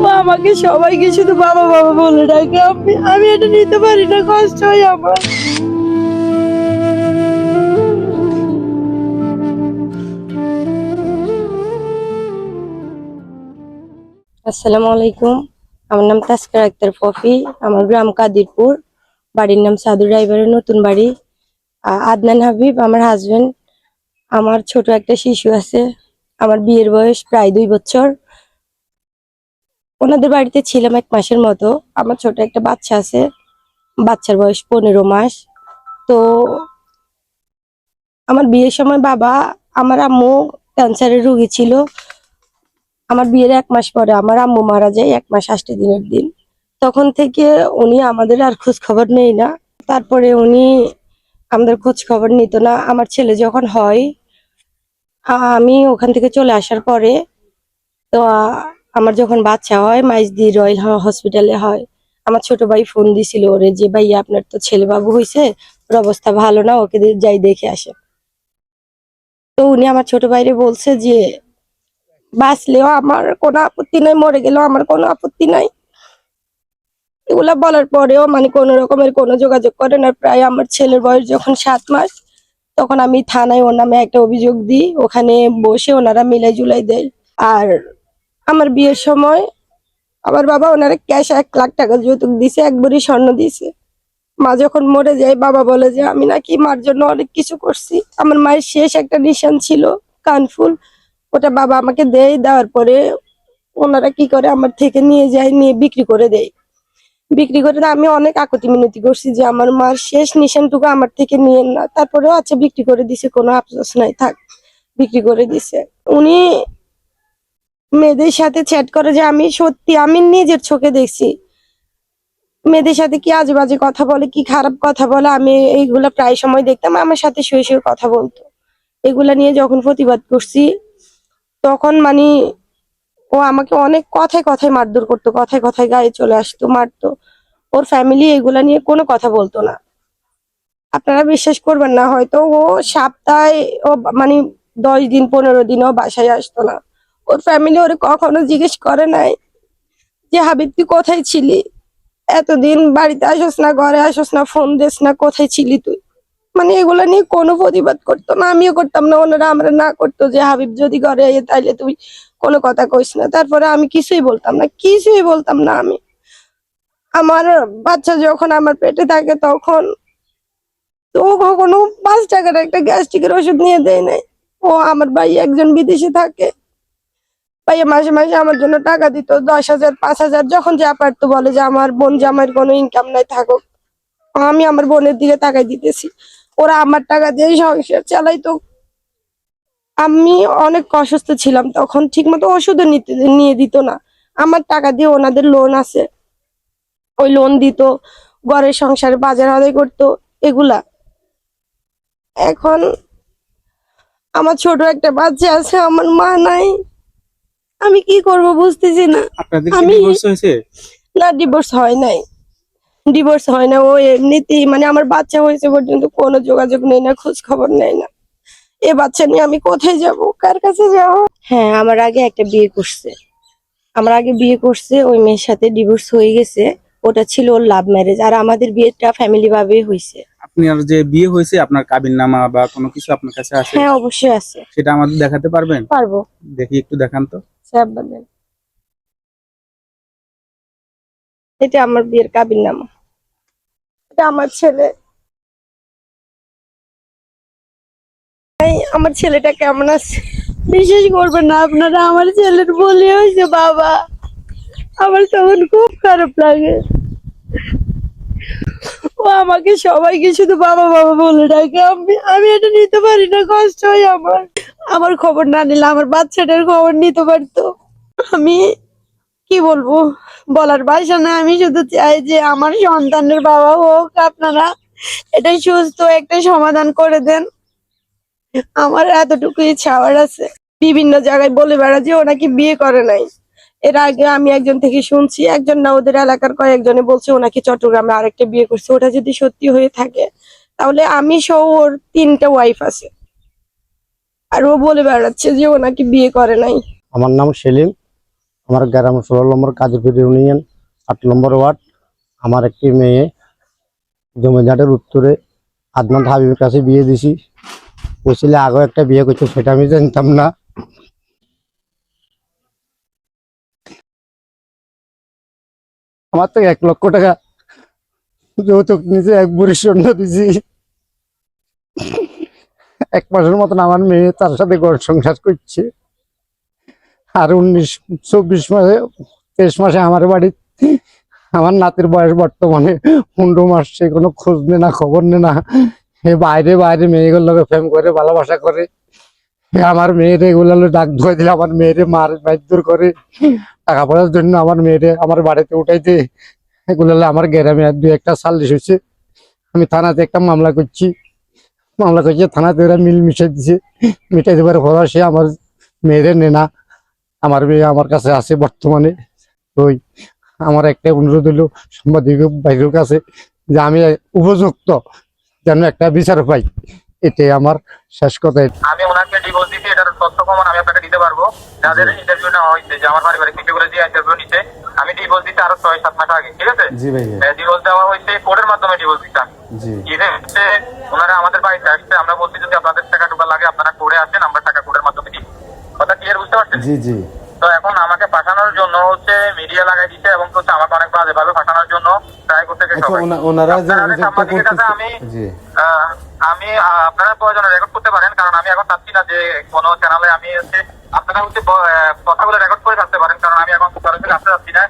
ও আমাকে সবাইকে শুধু বাবা বাবা বলে ডাকে। আমি এটা নিতে পারি না, কষ্ট হয় আমার। আসসালামু আলাইকুম। আমার নাম তাসকিরা আক্তার পপি। আমার গ্রাম কাদিরপুর, বাড়ির নাম সাধু ড্রাইভারের নতুন বাড়ি। আদনান হাবিব আমার হাজবেন্ড। আমার ছোট একটা শিশু আছে। আমার বিয়ের বয়স প্রায় 2 বছর। ওনাদের বাড়িতে ছিলাম 1 মাসের মতো। আমার ছোট একটা বাচ্চা আছে, বাচ্চার বয়স 15 মাস। তো আমার বিয়ের সময় আমার আম্মু ক্যান্সারের রোগী ছিল। আমার বিয়ের 1 মাস পরে আমার আম্মু মারা যায়, 1 মাস 8 দিনের দিন। তখন থেকে উনি আমাদের আর খোঁজ খবর নেই না। তারপরে উনি আমাদের খোঁজ খবর নিত না। আমার ছেলে যখন হয়, আমি ওখান থেকে চলে আসার পরে, তো আমার যখন বাচ্চা হয় মাইজদি রয়্যাল হসপিটালে হয়। আমার ছোট ভাই ফোন দিছিল ওরে যে, ভাইয়া আপনার তো ছেলে বাবু হয়েছে, ওর অবস্থা ভালো না, ওকে যাই দেখে আসে। তো উনি আমার ছোট ভাইরে বলছে যে, বাঁচলেও আমার কোনো আপত্তি নাই, মরে গেলেও আমার কোনো আপত্তি নাই। এগুলা বলার পরেও মানে কোনো রকমের কোনো যোগাযোগ করে না। প্রায় আমার ছেলের বয়স যখন 7 মাস, তখন আমি থানায় ওর নামে একটা অভিযোগ দিই। ওখানে বসে ওনারা মিলাই জুলাই দেয়। আর আমার বিয়ের সময় আমার বাবা ওনারা ক্যাশ 1 লাখ টাকা যৌতুক দিছে, 1 ভরি স্বর্ণ দিছে। মা যখন মরে যায়, বাবা বলে যে আমি নাকি মার জন্য অনেক কিছু করছি। আমার মায়ের শেষ একটা নিশান ছিল কানফুল, ওটা বাবা আমাকে দেওয়ার পরে ওনারা কি করে আমার থেকে নিয়ে যায়, নিয়ে বিক্রি করে দেয়। বিক্রি করে আমি অনেক আকুতি মিনতি করছি যে আমার মার শেষ নিশানটুকু আমার থেকে নিয়েন না। তারপরেও আচ্ছা বিক্রি করে দিছে, কোনো আফসোস নাই, থাক, বিক্রি করে দিছে। উনি মেয়েদের সাথে চ্যাট করে, যে আমি সত্যি আমি নিজের চোখে দেখছি মেয়েদের সাথে কি আজে বাজে কথা বলে, কি খারাপ কথা বলে। আমি এইগুলা প্রায় সময় দেখতাম, আমার সাথে শুয়ে শুয়ে কথা বলতো। এগুলা নিয়ে যখন প্রতিবাদ করছি, তখন মানে ও আমাকে অনেক কথায় কথায় মারধর করতো, কথায় কথায় গায়ে চলে আসতো, মারতো। ওর ফ্যামিলি এগুলা নিয়ে কোনো কথা বলতো না। আপনারা বিশ্বাস করবেন না হয়তো, ও সপ্তাহে ও মানে 10 দিন 15 দিনও বাসায় আসতো না। ওর ফ্যামিলি ওরে কখনো জিজ্ঞেস করে নাই যে হাবিব তুই কোথায় ছিলি, এতদিন বাড়িতে আসস না, ঘরে আসস না, ফোন দিস না, কোথায় ছিলি তুই। মানে এগুলা নিয়ে কোনো প্রতিবাদ করতো না, আমিও করতাম না, ওনারা আমরা না করতো যে হাবিব যদি ঘরে আয় তাইলে তুই কোনো কথা কইস না। তারপরে আমি কিছুই বলতাম না, কিছুই বলতাম না। আমি আমার বাচ্চা যখন আমার পেটে থাকে, তখন তো ও কখনো 5 টাকার একটা গ্যাস্ট্রিকের ওষুধ নিয়ে দেয় নাই। ও আমার ভাই একজন বিদেশে থাকে, ভাইয়া মাসে মাসে আমার জন্য টাকা দিত, 10,000 5,000 যখন যা পারতো। বলে যে আমার বোন জামাইয়ের কোনো ইনকাম নাই, থাকুক, আমি আমার বোনের দিকে টাকাই দিতেছি। ওরা আমার টাকা দিয়ে সংসার চালাইতো। আমি অনেক অসুস্থ ছিলাম তখন, ঠিক মতো ওষুধও নিয়ে দিত না। আমার টাকা দিয়ে ওনাদের লোন আছে, ওই লোন দিত, ঘরের সংসারে বাজার আদায় করতো, এগুলা। এখন আমার ছোট একটা বাচ্চা আছে, আমার মা নাই, আমি কি করব বুঝতেছি না। আপনাদের কি আমি ডিভোর্স হয়েছে? না, ডিভোর্স হয় নাই, ডিভোর্স হয় না। ও এমনিতেই মানে আমার বাচ্চা হয়েছে পর্যন্ত কোনো যোগাযোগ নেই না, খোঁজ খবর নেই না। এ বাচ্চা নিয়ে আমি কোথায় যাব, কার কাছে যাব? হ্যাঁ, আমার আগে একটা বিয়ে করছে। আমার আগে বিয়ে করছে, ওই মেয়ের সাথে ডিভোর্স হয়ে গেছে। ওটা ছিল ওর লাভ ম্যারেজ, আর আমাদের বিয়েটা ফ্যামিলি ভাবেই হয়েছে। আপনার যে বিয়ে হয়েছে, আপনার কাবিননামা বা কোনো কিছু আপনার কাছে আছে? হ্যাঁ, অবশ্যই আছে। সেটা আমাদের দেখাতে পারবেন? পারবো। দেখি, একটু দেখান তো। স্যার বলেন, এটা আমার বিয়ের কাবিননামা, এটা আমার ছেলে। আমার ছেলেটা কেমন আছে বিশ্বাস করবেন না আপনারা, আমার ছেলের বলি হয়েছে বাবা। আমার তখন খুব খারাপ লাগে। ও আমাকে সবাইকে শুধু বাবা বাবা বলে ডাকে। আমি এটা নিতে পারি না, কষ্ট হয় আমার। আমার খবর না নিলে আমার বাচ্চাটার খবর নিতে পারতো। আমি কি বলবো, বলার ভাষা না। আমি শুধু চাই যে আমার সন্তানের বাবা হোক আপনারা, এটা সুস্থ একটা সমাধান করে দেন। আমার এতটুকুই চাওয়ার আছে। বিভিন্ন জায়গায় বলে বেড়া যে ও নাকি বিয়ে করে নাই। এর আগে আমি একজন থেকে শুনছি, একজন না, ওদের এলাকার কয়েকজনে বলছে ও নাকি চট্টগ্রামে আরেকটা বিয়ে করছে। ওটা যদি সত্যি হয়ে থাকে, তাহলে আমি সহ ওর 3টা ওয়াইফ আছে, আর ও বলে বেড়াচ্ছে যে ও নাকি বিয়ে করে নাই। আমার নাম সেলিম। আমার গ্রাম 16 নম্বর কাজীরপুর ইউনিয়ন 8 নম্বর ওয়ার্ড। আমার একটি মেয়ে জমিদারের উত্তরে আদনান হাবিবের কাছে বিয়ে দিছি। ওই ছেলে আগেও একটা বিয়ে করছে, সেটা আমি জানতাম না। আমার তো 1 লক্ষ টাকা যৌতুক নিচে 1 বুড়ি স্বর্ণ দিছি। 1 মাসের মতন আমার মেয়ে তার সাথে ঘর সংসার করছে। আর 24 মাসে 23 মাসে আমার বাড়ি আমার নাতির বয়স বর্তমানে 15 মাস, সে কোনো খোঁজ নে না, খবর নে না। এ বাইরে বাইরে মেয়েগুলোকে প্রেম করে, ভালোবাসা করে। আমার মেয়েরে এগুলো ডাক ধুয়ে দিলে আমার মেয়েরে মারধর করে। টাকা পয়সার জন্য আমার মেয়েরে আমার বাড়িতে উঠাইতে এগুলো আমার গ্রামে 2-1টা সালিশ হয়েছে। আমি থানাতে একটা মামলা করছি, থানাতে ওরা মিল মিশাই দিছে। মিটাই দেবার পর সে আমার মেয়েরে নে না। আমার মেয়ে আমার কাছে আছে বর্তমানে। ওই আমার একটা অনুরোধ হলো সাংবাদিক ভাইয়ের কাছে যে আমি উপযুক্ত যেন একটা বিচার পাই, এটাই আমার শেষ কথা। আমি ওনাকে ডিভোর্স দিচ্ছি, এটার তথ্য প্রমাণ আমি আপনাকে দিতে পারবো। যাদের ইন্টারভিউ নেওয়া হয়েছে, যে আমার পারিবারিক বিষয়গুলো যে ইন্টারভিউ নিতে, আমি ডিভোর্স দিচ্ছি আরো 6-7 মাস আগে, ঠিক আছে? জি ভাই। ডিভোর্স দেওয়া হয়েছে কোর্টের মাধ্যমে, ডিভোর্স দিচ্ছি আমি। জি ইভেন হচ্ছে ওনারা আমাদের বাড়িতে আসছে, আমরা বলছি যদি আপনাদের টাকা টুকা লাগে আপনারা কোর্টে আসেন, আমরা টাকা কোর্টের মাধ্যমে দিই। কথা ক্লিয়ার বুঝতে পারছেন? জি জি তো এখন আমাকে পাঠানোর জন্য হচ্ছে মিডিয়া লাগাই দিচ্ছে এবং হচ্ছে আমাকে অনেক বাজেভাবে পাঠানোর জন্য ট্রাই করতেছে আচ্ছা, সবাই। ওনারা যে আপনারা অভিযোগটা সাংবাদিকের কাছে করতেছে, আমি জি আমি আপনারা প্রয়োজনে রেকর্ড করতে পারেন, কারণ আমি এখন চাচ্ছি না যে কোনো চ্যানেলে আমি হচ্ছে আপনারা হচ্ছে কথাগুলো রেকর্ড করে থাকতে পারেন, কারণ আমি এখন সরাসরি আসতে চাচ্ছি না।